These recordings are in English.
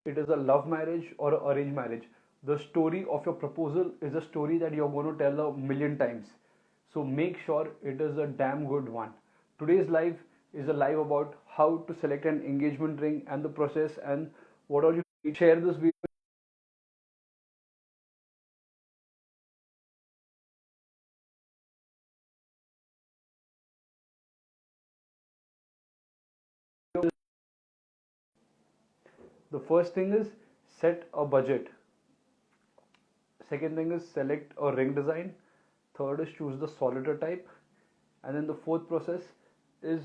it is a love marriage or a arranged marriage. The story of your proposal is a story that you're going to tell a million times. So make sure it is a damn good one. Today's live is a live about how to select an engagement ring and the process and what all you need. Share this video. The first thing is set a budget. Second thing is select a ring design. Third is choose the solitaire type. And then the fourth process is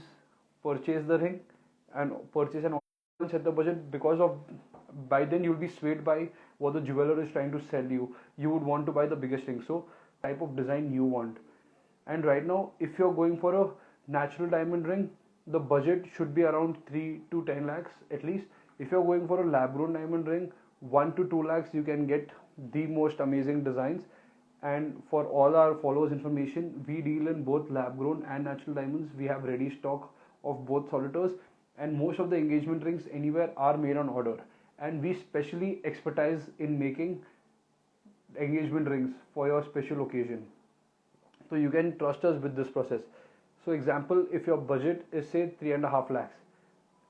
purchase the ring and purchase and set the budget, because of by then you'll be swayed by what the jeweler is trying to sell you. You would want to buy the biggest ring. So type of design you want. And right now, if you're going for a natural diamond ring, the budget should be around 3 to 10 lakhs at least. If you're going for a lab grown diamond ring, 1 to 2 lakhs, you can get the most amazing designs. And for all our followers information, we deal in both lab grown and natural diamonds. We have ready stock of both solitaires, and most of the engagement rings anywhere are made on order, and we specially expertise in making engagement rings for your special occasion. So you can trust us with this process. So example, if your budget is say 3.5 lakhs,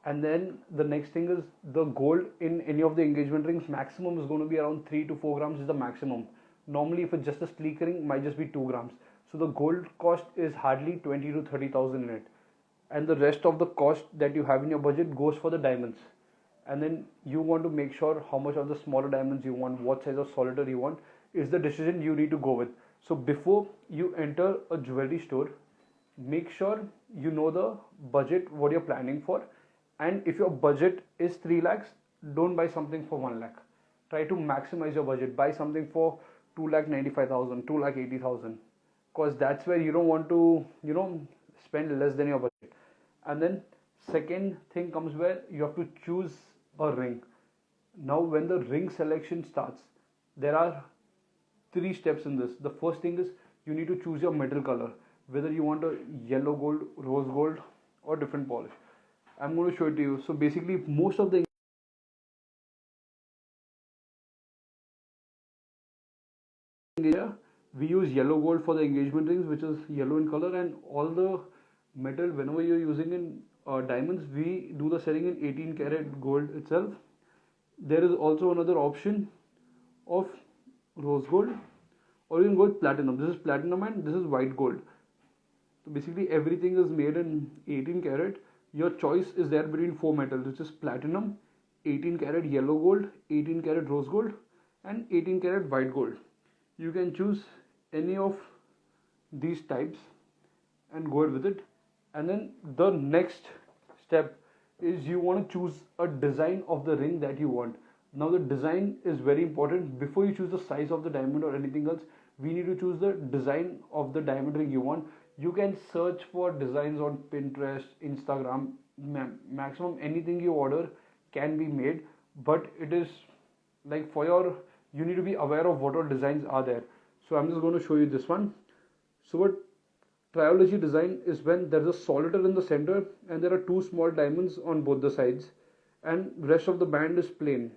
and then the next thing is the gold in any of the engagement rings maximum is going to be around 3 to 4 grams is the maximum. Normally if it's just a sleek ring, might just be 2 grams. So the gold cost is hardly 20 to 30,000 in it, and the rest of the cost that you have in your budget goes for the diamonds. And then you want to make sure how much of the smaller diamonds you want, what size of solitaire you want, is the decision you need to go with. So before you enter a jewelry store, make sure you know the budget what you're planning for. And if your budget is 3 lakhs, don't buy something for 1 lakh. Try to maximize your budget. Buy something for 2 lakh 95,000, 2 lakh 80,000, because that's where you don't want to spend less than your budget. And then second thing comes where you have to choose a ring. Now when the ring selection starts, there are three steps in this. The first thing is you need to choose your metal color, whether you want a yellow gold, rose gold, or different polish. I'm going to show it to you. So basically most of the India, we use yellow gold for the engagement rings, which is yellow in color, and all the metal whenever you're using in diamonds, we do the selling in 18 karat gold itself. There is also another option of rose gold, or you can go with platinum. This is platinum and this is white gold. So basically everything is made in 18 karat. Your choice is there between four metals, which is platinum, 18 karat yellow gold, 18 karat rose gold, and 18 karat white gold. You can choose any of these types and go with it. And then the next step is you want to choose a design of the ring that you want. Now the design is very important. Before you choose the size of the diamond or anything else, we need to choose the design of the diamond ring you want. You can search for designs on Pinterest, Instagram. Maximum anything you order can be made, but it is like for your, you need to be aware of what all designs are there. So I'm just going to show you this one. So what trilogy design is when there's a solitaire in the center and there are two small diamonds on both the sides, and rest of the band is plain.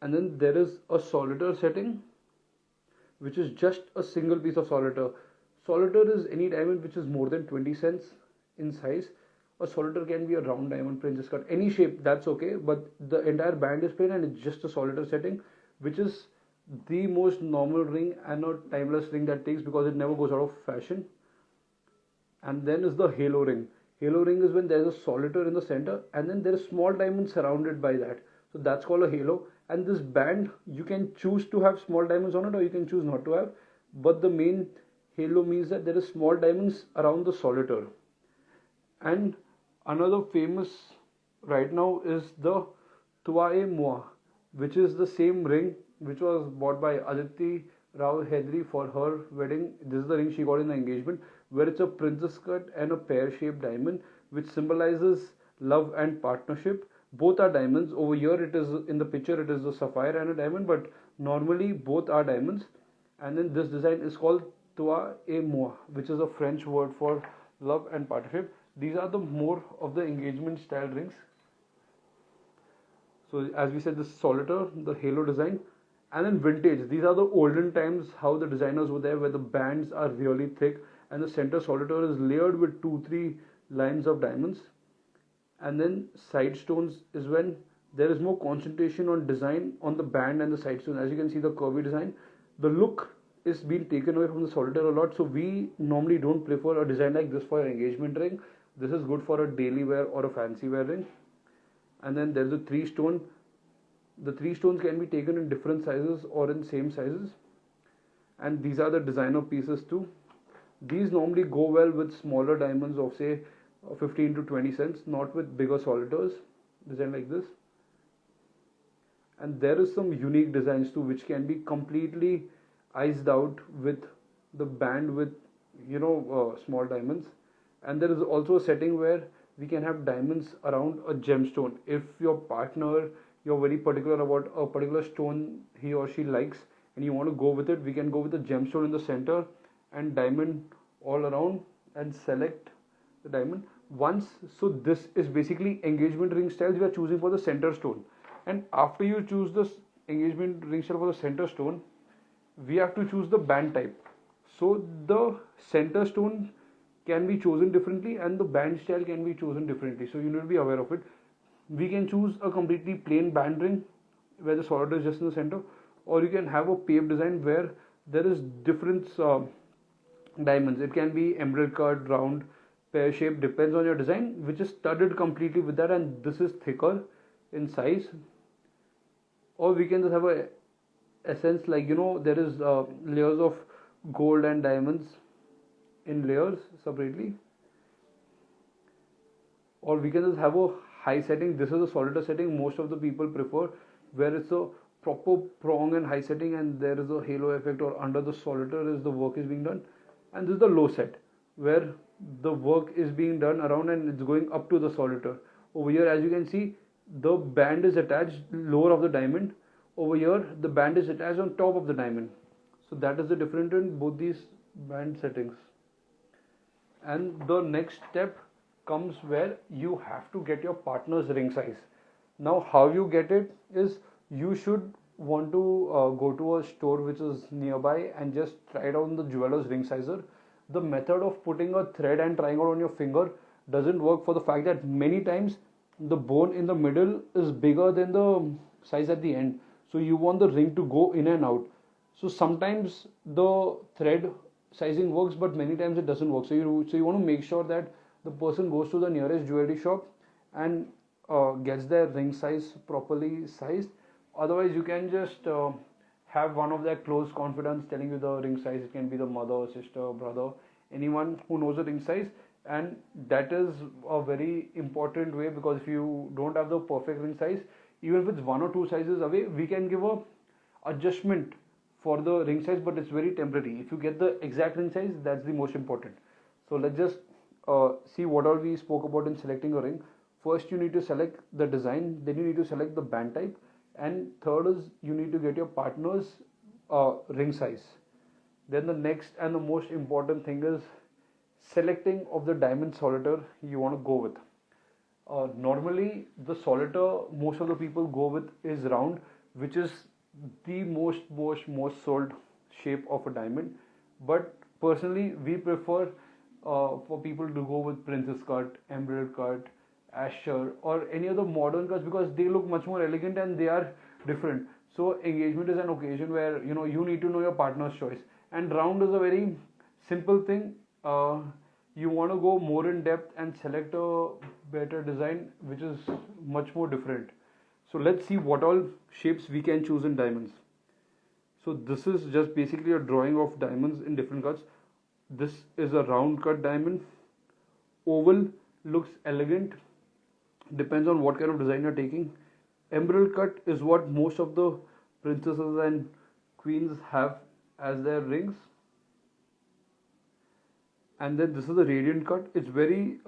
And then there is a solitaire setting, which is just a single piece of solitaire. Solitaire is any diamond which is more than 20 cents in size. A solitaire can be a round diamond, princess cut, any shape, that's okay, but the entire band is plain and it's just a solitaire setting, which is the most normal ring and a timeless ring that takes, because it never goes out of fashion. And then is the halo ring. Halo ring is when there's a solitaire in the center and then there is small diamonds surrounded by that. So that's called a halo. And this band, you can choose to have small diamonds on it or you can choose not to have. But the main halo means that there is small diamonds around the solitaire. And another famous right now is the Tuae Mua, which is the same ring which was bought by Aditi Rao Hedri for her wedding. This is the ring she got in the engagement, where it's a princess cut and a pear-shaped diamond, which symbolizes love and partnership. Both are diamonds. Over here, it is in the picture, it is a sapphire and a diamond, but normally both are diamonds. And then this design is called Toi et Moi, which is a French word for love and partnership. These are the more of the engagement style rings. So as we said, the solitaire, the halo design, and then vintage. These are the olden times how the designers were there, where the bands are really thick and the center solitaire is layered with 2-3 lines of diamonds. And then side stones is when there is more concentration on design on the band and the side stone. As you can see, the curvy design, the look is being taken away from the solitaire a lot. So we normally don't prefer a design like this for an engagement ring. This is good for a daily wear or a fancy wear ring. And then there's a 3 stone. The 3 stones can be taken in different sizes or in same sizes. And these are the designer pieces too. These normally go well with smaller diamonds of say 15 to 20 cents, not with bigger solitaires. Design like this. And there is some unique designs too, which can be completely iced out with the band with small diamonds. And there is also a setting where we can have diamonds around a gemstone. If your partner, you're very particular about a particular stone he or she likes and you want to go with it, we can go with a gemstone in the center and diamond all around and select the diamond once. So this is basically engagement ring styles we are choosing for the center stone. And after you choose this engagement ring style for the center stone, we have to choose the band type. So the center stone can be chosen differently and the band style can be chosen differently. So you need to be aware of it. We can choose a completely plain band ring where the solitaire is just in the center, or you can have a paved design where there is different diamonds. It can be emerald cut, round, pear shape, depends on your design, which is studded completely with that, and this is thicker in size. Or we can just have a essence like there is layers of gold and diamonds in layers separately. Or we can just have a high setting. This is a solitaire setting most of the people prefer, where it's a proper prong and high setting and there is a halo effect, or under the solitaire is the work is being done. And this is the low set where the work is being done around and it's going up to the solitaire. Over here, as you can see, the band is attached lower of the diamond. Over here the band is attached on top of the diamond. So that is the difference in both these band settings. And the next step comes where you have to get your partner's ring size. Now how you get it is, you should want to go to a store which is nearby and just try it on the jeweler's ring sizer. The method of putting a thread and trying out on your finger doesn't work, for the fact that many times the bone in the middle is bigger than the size at the end. So you want the ring to go in and out. So sometimes the thread sizing works, but many times it doesn't work. So you want to make sure that the person goes to the nearest jewelry shop and gets their ring size properly sized. Otherwise you can just have one of their close confidants telling you the ring size. It can be the mother, sister, brother, anyone who knows the ring size. And that is a very important way, because if you don't have the perfect ring size, even if it's 1 or 2 sizes away, we can give a adjustment for the ring size, but it's very temporary. If you get the exact ring size, that's the most important. So let's just see what all we spoke about in selecting a ring. First you need to select the design, then you need to select the band type, and third is you need to get your partner's ring size. Then the next and the most important thing is selecting of the diamond solitaire you want to go with. Normally the solitaire most of the people go with is round, which is the most sold shape of a diamond. But personally we prefer for people to go with princess cut, emerald cut, Asher, or any other modern cuts, because they look much more elegant and they are different. So engagement is an occasion where you need to know your partner's choice, and round is a very simple thing. You want to go more in depth and select a better design which is much more different. So let's see what all shapes we can choose in diamonds. So this is just basically a drawing of diamonds in different cuts. This is a round cut diamond. Oval looks elegant, depends on what kind of design you're taking. Emerald cut is what most of the princesses and queens have as their rings. And then this is the radiant cut. It's very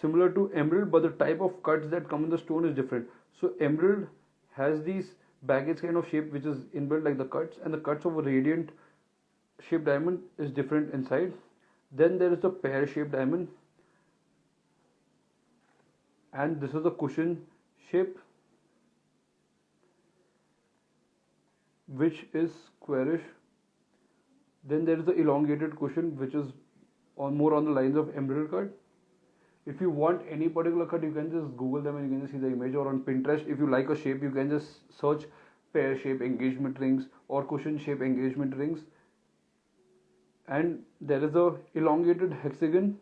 similar to emerald, but the type of cuts that come in the stone is different. So emerald has these baggage kind of shape which is inbuilt like the cuts, and the cuts of a radiant shaped diamond is different inside. Then there is the pear shaped diamond, and this is the cushion shape. which is squarish. Then there is the elongated cushion, which is more on the lines of emerald cut. If you want any particular cut, you can just Google them and you can just see the image, or on Pinterest, if you like a shape, you can just search pear shape engagement rings or cushion shape engagement rings. And there is a elongated hexagon.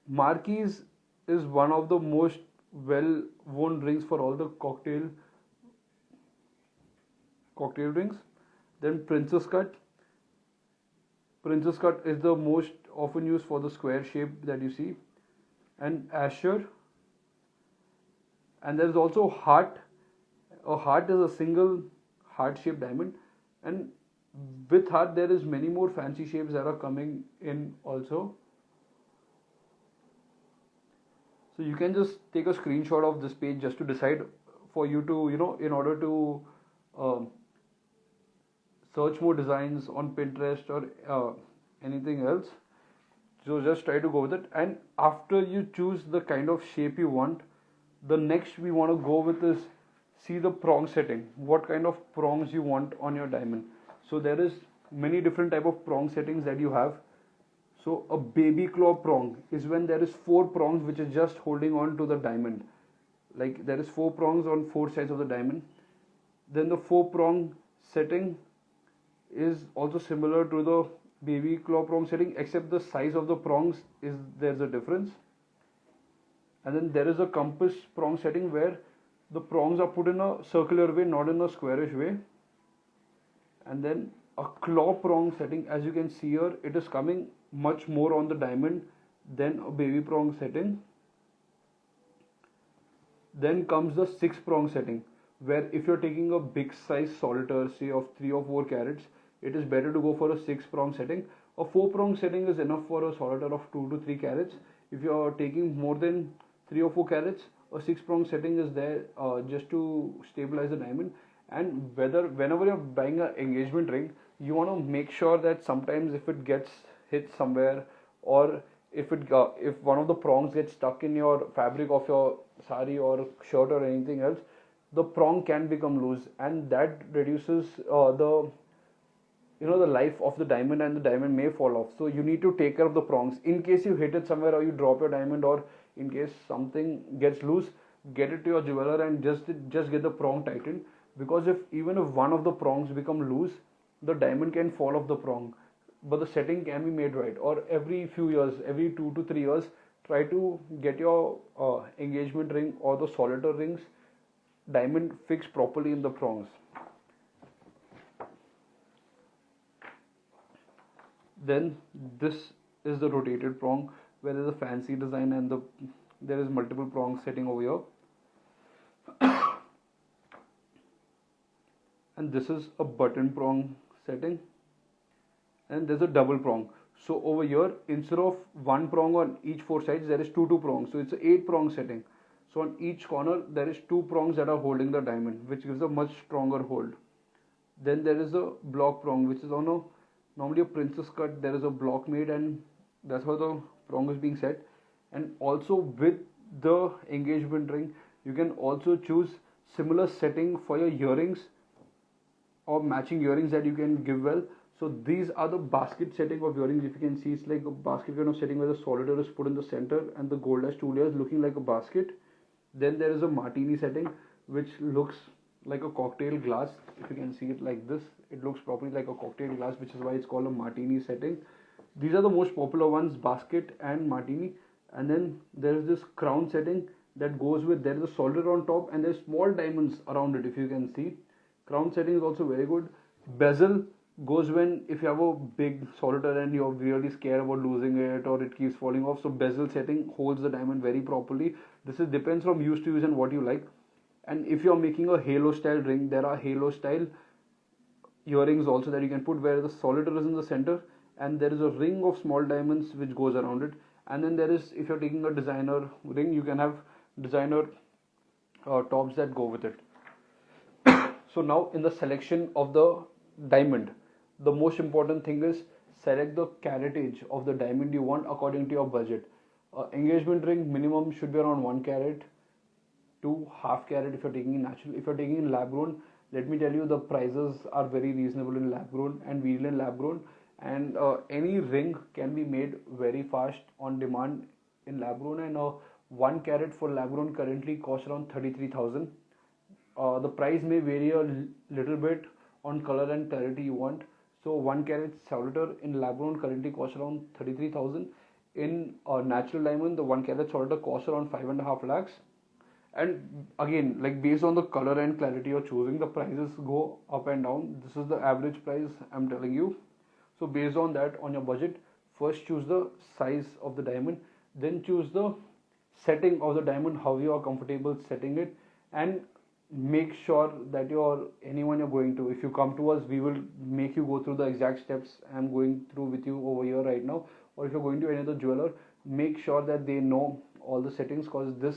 Marquise is one of the most well worn rings for all the cocktail rings. Then princess cut. Princess cut is the most often used for the square shape that you see. And Asher. And there is also heart. A heart is a single heart shaped diamond, and with heart there is many more fancy shapes that are coming in also. So you can just take a screenshot of this page just to decide for you to, in order to search more designs on Pinterest or anything else. So just try to go with it. And after you choose the kind of shape you want, the next we want to go with is see the prong setting. What kind of prongs you want on your diamond. So there is many different type of prong settings that you have. So a baby claw prong is when there is 4 prongs which is just holding on to the diamond. Like there is 4 prongs on 4 sides of the diamond. Then the 4 prong setting is also similar to the baby claw prong setting, except the size of the prongs there's a difference. And then there is a compass prong setting where the prongs are put in a circular way, not in a squarish way. And then a claw prong setting, as you can see here, it is coming much more on the diamond than a baby prong setting. Then comes the 6 prong setting, where if you're taking a big size solitaire, say of 3 or 4 carats, it is better to go for a 6 prong setting. A 4 prong setting is enough for a solitaire of 2 to 3 carats. If you are taking more than 3 or 4 carats, a 6 prong setting is there just to stabilize the diamond. And whenever you're buying an engagement ring, you want to make sure that sometimes if it gets hit somewhere, or if one of the prongs gets stuck in your fabric of your sari or shirt or anything else, the prong can become loose, and that reduces the life of the diamond, and the diamond may fall off. So you need to take care of the prongs. In case you hit it somewhere, or you drop your diamond, or in case something gets loose, get it to your jeweler and just get the prong tightened. Because even if one of the prongs become loose, the diamond can fall off the prong, but the setting can be made right. Or every few years, every 2 to 3 years, try to get your engagement ring or the solitaire rings diamond fixed properly in the prongs. Then this is the rotated prong, where there is a fancy design and there is multiple prongs setting over here. And this is a button prong setting, and there's a double prong. So over here, instead of 1 prong on each 4 sides, there is 2 prongs. So it's an 8 prong setting. So on each corner there is 2 prongs that are holding the diamond, which gives a much stronger hold. Then there is a block prong, which is on normally a princess cut. There is a block made, and that's how the prong is being set. And also with the engagement ring, you can also choose similar setting for your earrings, or matching earrings that you can give well. So these are the basket setting of earrings. If you can see, it's like a basket kind of setting where the solitaire is put in the center and the gold has 2 layers looking like a basket. Then there is a martini setting, which looks like a cocktail glass. If you can see it like this, it looks properly like a cocktail glass, which is why it's called a martini setting. These are the most popular ones, basket and martini. And then there is this crown setting that goes with, there is a solitaire on top and there's small diamonds around it, if you can see. Crown setting is also very good. Bezel goes when if you have a big solitaire and you're really scared about losing it, or it keeps falling off. So bezel setting holds the diamond very properly. This depends from use to use and what you like. And if you're making a halo style ring, there are halo style earrings also that you can put, where the solitaire is in the center and there is a ring of small diamonds which goes around it. And then there is, if you're taking a designer ring, you can have designer tops that go with it. So now in the selection of the diamond, the most important thing is select the caratage of the diamond you want according to your budget. Engagement ring minimum should be around 1 carat to half carat if you're taking in natural. If you're taking in lab grown, let me tell you, the prices are very reasonable in lab grown, and we deal in lab grown, and any ring can be made very fast on demand in lab grown, and 1 carat for lab grown currently costs around 33,000. The price may vary a little bit on color and clarity you want. So 1 carat solitaire in lab grown currently costs around 33,000. In natural diamond, the 1 carat solitaire costs around 5.5 lakhs. And again, like based on the color and clarity you're choosing, the prices go up and down. This is the average price I'm telling you. So based on that, on your budget, first choose the size of the diamond, then choose the setting of the diamond, how you are comfortable setting it, and make sure that anyone you're going to, if you come to us, we will make you go through the exact steps I'm going through with you over here right now. Or if you're going to any other jeweler, make sure that they know all the settings, because this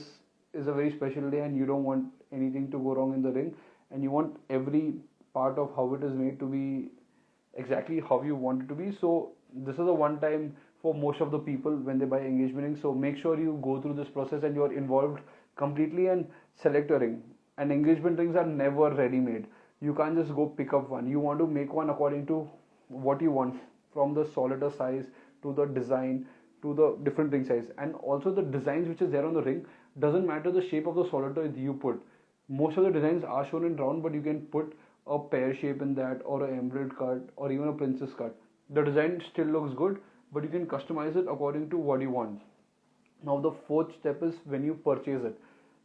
is a very special day and you don't want anything to go wrong in the ring, and you want every part of how it is made to be exactly how you want it to be. So this is a one time for most of the people when they buy engagement rings. So make sure you go through this process and you're involved completely and select a ring. And engagement rings are never ready made. You can't just go pick up one. You want to make one according to what you want, from the solitaire size to the design to the different ring size, and also the designs which is there on the ring. Doesn't matter the shape of the solitaire you put. Most of the designs are shown in round, but you can put a pear shape in that, or an emerald cut, or even a princess cut. The design still looks good, but you can customize it according to what you want. Now the fourth step is when you purchase it.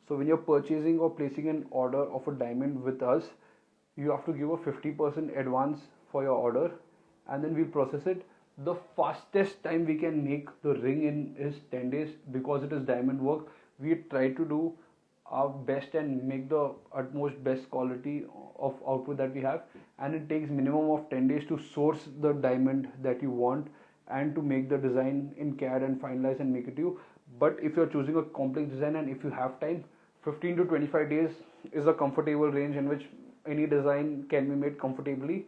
So when you're purchasing or placing an order of a diamond with us, you have to give a 50% advance for your order, and then we process it. The fastest time we can make the ring in is 10 days, because it is diamond work. We try to do our best and make the utmost best quality of output that we have, and it takes minimum of 10 days to source the diamond that you want and to make the design in CAD and finalize and make it to you. But if you're choosing a complex design and if you have time, 15 to 25 days is a comfortable range in which any design can be made comfortably.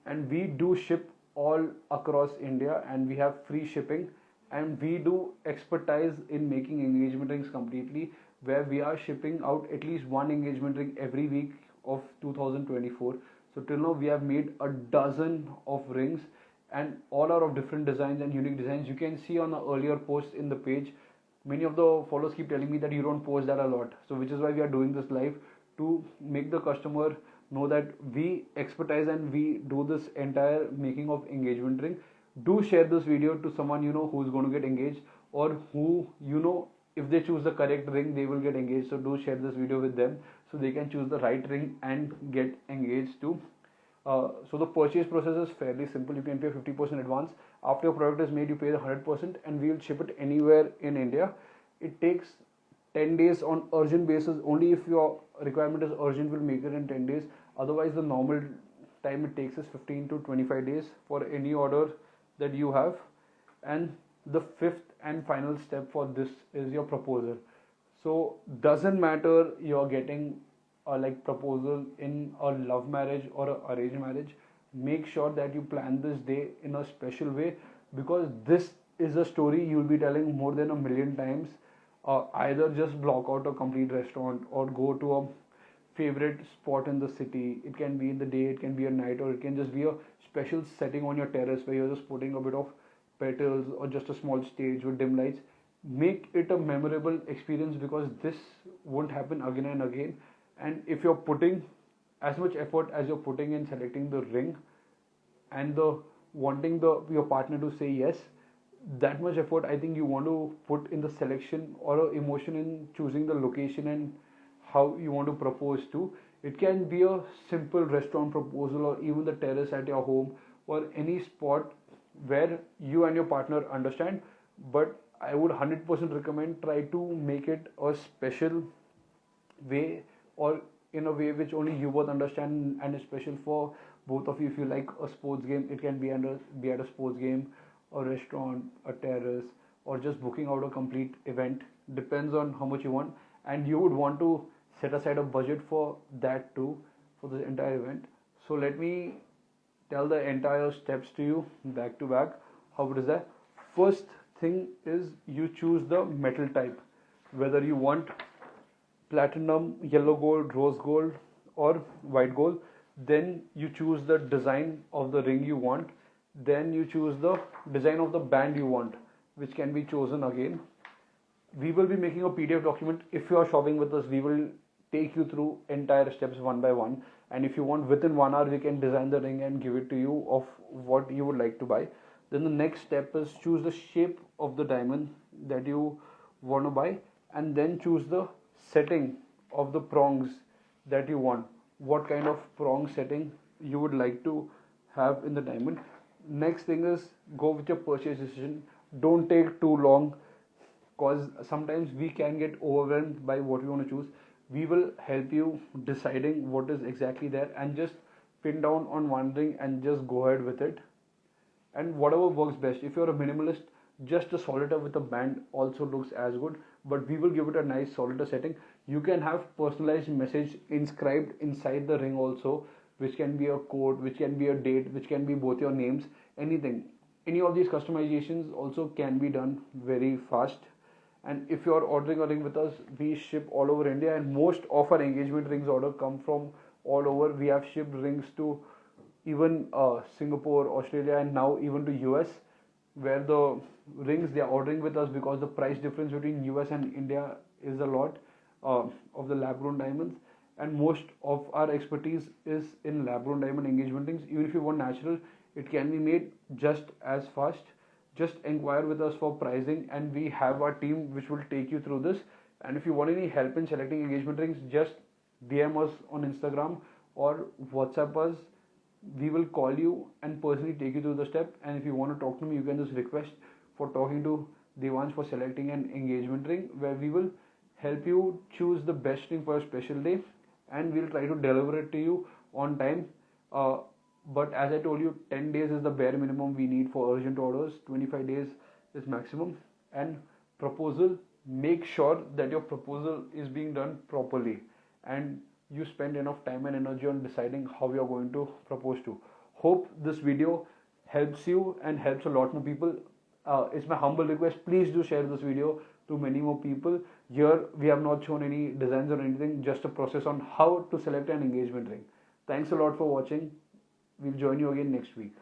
And we do ship all across India, and we have free shipping, and we do expertise in making engagement rings completely, where we are shipping out at least one engagement ring every week of 2024. So till now we have made a dozen of rings, and all are of different designs and unique designs. You can see on the earlier posts in the page, many of the followers keep telling me that you don't post that a lot. So which is why we are doing this live, to make the customer know that we expertise and we do this entire making of engagement ring. Do share this video to someone you know who's going to get engaged, or who you know, if they choose the correct ring, they will get engaged. So do share this video with them so they can choose the right ring and get engaged too. So the purchase process is fairly simple. You can pay 50% advance. After your product is made, you pay the 100%, and we will ship it anywhere in India. It takes 10 days on urgent basis. Only if your requirement is urgent, we'll make it in 10 days. Otherwise, the normal time it takes is 15 to 25 days for any order that you have. And the fifth and final step for this is your proposal. So doesn't matter you're getting a like proposal in a love marriage or a arranged marriage, make sure that you plan this day in a special way, because this is a story you'll be telling more than 1,000,000 times. Either just block out a complete restaurant, or go to a favorite spot in the city. It can be in the day, it can be a night, or it can just be a special setting on your terrace where you're just putting a bit of petals or just a small stage with dim lights. Make it a memorable experience, because this won't happen again and again. And if you're putting as much effort as you're putting in selecting the ring, and the wanting your partner to say yes, that much effort I think you want to put in the selection, or emotion in choosing the location and how you want to propose to. It can be a simple restaurant proposal, or even the terrace at your home, or any spot where you and your partner understand. But I would 100% recommend, try to make it a special way, or in a way which only you both understand and is special for both of you. If you like a sports game, it can be at a sports game, a restaurant, a terrace, or just booking out a complete event. Depends on how much you want, and you would want to set aside a budget for that too, for the entire event. So let me tell the entire steps to you back to back. How it is that? First thing is, you choose the metal type, whether you want platinum, yellow gold, rose gold, or white gold. Then you choose the design of the ring you want. Then you choose the design of the band you want, which can be chosen again. We will be making a PDF document. If you are shopping with us, we will take you through entire steps one by one. And if you want, within 1 hour, we can design the ring and give it to you of what you would like to buy. Then the next step is choose the shape of the diamond that you want to buy, and then choose the setting of the prongs that you want. What kind of prong setting you would like to have in the diamond. Next thing is go with your purchase decision. Don't take too long, because sometimes we can get overwhelmed by what we want to choose. We will help you deciding what is exactly there, and just pin down on one ring and just go ahead with it, and whatever works best. If you're a minimalist, just a solitaire with a band also looks as good, but we will give it a nice solitaire setting. You can have personalized message inscribed inside the ring also, which can be a code, which can be a date, which can be both your names, anything. Any of these customizations also can be done very fast. And if you are ordering a ring with us, we ship all over India, and most of our engagement rings order come from all over. We have shipped rings to even Singapore, Australia, and now even to US, where the rings they are ordering with us, because the price difference between US and India is a lot of the lab grown diamonds, and most of our expertise is in lab grown diamond engagement rings. Even if you want natural, it can be made just as fast. Just inquire with us for pricing, and we have our team which will take you through this. And if you want any help in selecting engagement rings, just DM us on Instagram or WhatsApp us. We will call you and personally take you through the step. And if you want to talk to me, you can just request for talking to Devans for selecting an engagement ring, where we will help you choose the best ring for a special day, and we'll try to deliver it to you on time. But as I told you, 10 days is the bare minimum we need for urgent orders. 25 days is maximum. And proposal, make sure that your proposal is being done properly, and you spend enough time and energy on deciding how you're going to propose to. Hope this video helps you and helps a lot more people. It's my humble request, please do share this video to many more people. Here we have not shown any designs or anything, just a process on how to select an engagement ring. Thanks a lot for watching. We'll join you again next week.